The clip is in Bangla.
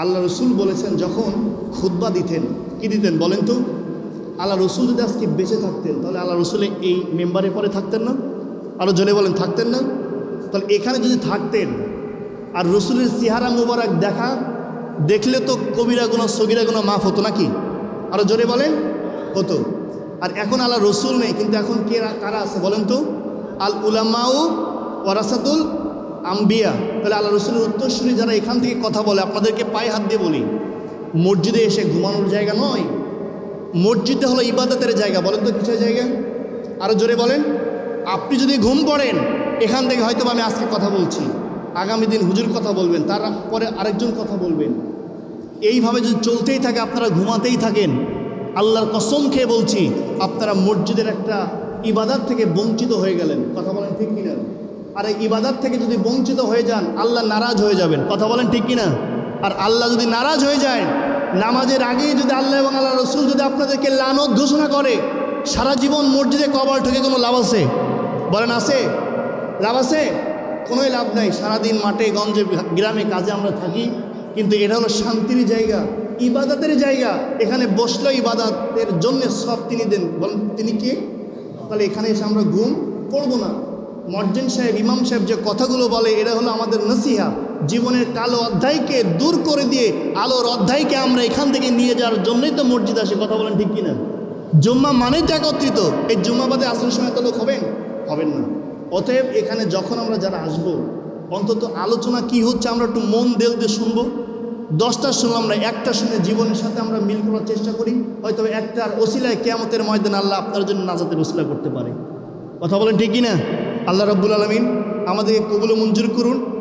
আল্লাহ রসুল বলেছেন যখন খুতবা দিতেন, কি দিতেন বলেন তো? আল্লাহ রসুল যদি আজকে বেঁচে থাকতেন তাহলে আল্লাহ রসুল এই মেম্বারে পরে থাকতেন না? আরও জোরে বলেন, থাকতেন না? তাহলে এখানে যদি থাকতেন আর রসুলের চেহারা মুবারক দেখলে তো কবিরা গুনাহ সগীরা গুনাহ মাফ হতো নাকি? আরও জোরে বলেন, হতো। আর এখন আল্লাহ রসুল নেই, কিন্তু এখন কারা আছে বলেন তো? আল উলামাউ ওয়ারাসাতুল আম্বিয়া। তাহলে আল্লাহ রসুলের উত্তরসূরি যারা এখান থেকে কথা বলে, আপনাদেরকে পায়ে হাত দিয়ে বলি, মসজিদে এসে ঘুমানোর জায়গা নয়, মসজিদে হলো ইবাদতের জায়গা। বলেন তো কিসের জায়গা? আরও জোরে বলেন। আপনি যদি ঘুম পড়েন, এখান থেকে হয়তো আমি আজকে কথা বলছি, আগামী দিন হুজুর কথা বলবেন, তারপরে আরেকজন কথা বলবেন, এইভাবে যদি চলতেই থাকে, আপনারা ঘুমাতেই থাকেন, আল্লাহর কসম খেয়ে বলছি আপনারা মসজিদের একটা ইবাদত থেকে বঞ্চিত হয়ে গেলেন। কথা বলেন ঠিক কিনা? আর এই ইবাদত থেকে যদি বঞ্চিত হয়ে যান, আল্লাহ নারাজ হয়ে যাবেন। কথা বলেন ঠিক কিনা? আর আল্লাহ যদি নারাজ হয়ে যায়, নামাজের আগেই যদি আল্লাহ এবং আল্লাহ রসুল যদি আপনাদেরকে লানত ঘোষণা করে, সারা জীবন মসজিদে কবর থেকে কোনো লাভ আছে? বলেন আছে? লাভ আছে? কোনোই লাভ নাই। সারাদিন মাঠে গঞ্জে গ্রামে কাজে আমরা থাকি, কিন্তু এটা হলো শান্তির জায়গা, ইবাদতের জায়গা। এখানে বসলে ইবাদতের জন্য সব তিনি দেন। বলেন তিনি কি? তাহলে এখানে এসে আমরা ঘুম পড়বো না। মর্জিন সাহেব, ইমাম সাহেব যে কথাগুলো বলে, এটা হলো আমাদের নসিহা। জীবনের কালো অধ্যায়কে দূর করে দিয়ে আলোর অধ্যায়কে আমরা এখান থেকে নিয়ে যাওয়ার জন্যই তো মসজিদ আসে। কথা বলেন ঠিক কিনা? জুম্মা মানেই তো একত্রিত। এই জুম্মাবাদে আসরের সময় তো লোক হবেন না। অতএব এখানে যখন আমরা যারা আসবো, অন্তত আলোচনা কি হচ্ছে আমরা একটু মন দেল দিয়ে শুনবো। 10টা শুনলাম না, একটা শুনে জীবনের সাথে আমরা মিল করার চেষ্টা করি। হয়তো একটার ওসিলায় কিয়ামতের ময়দানে আল্লাহ আপনার জন্য নাজাতের ওসিলা করতে পারে। কথা বলেন ঠিক কিনা? আল্লাহ রাব্বুল আলামিন আমাদেরকে কবুল ও মঞ্জুর করুন।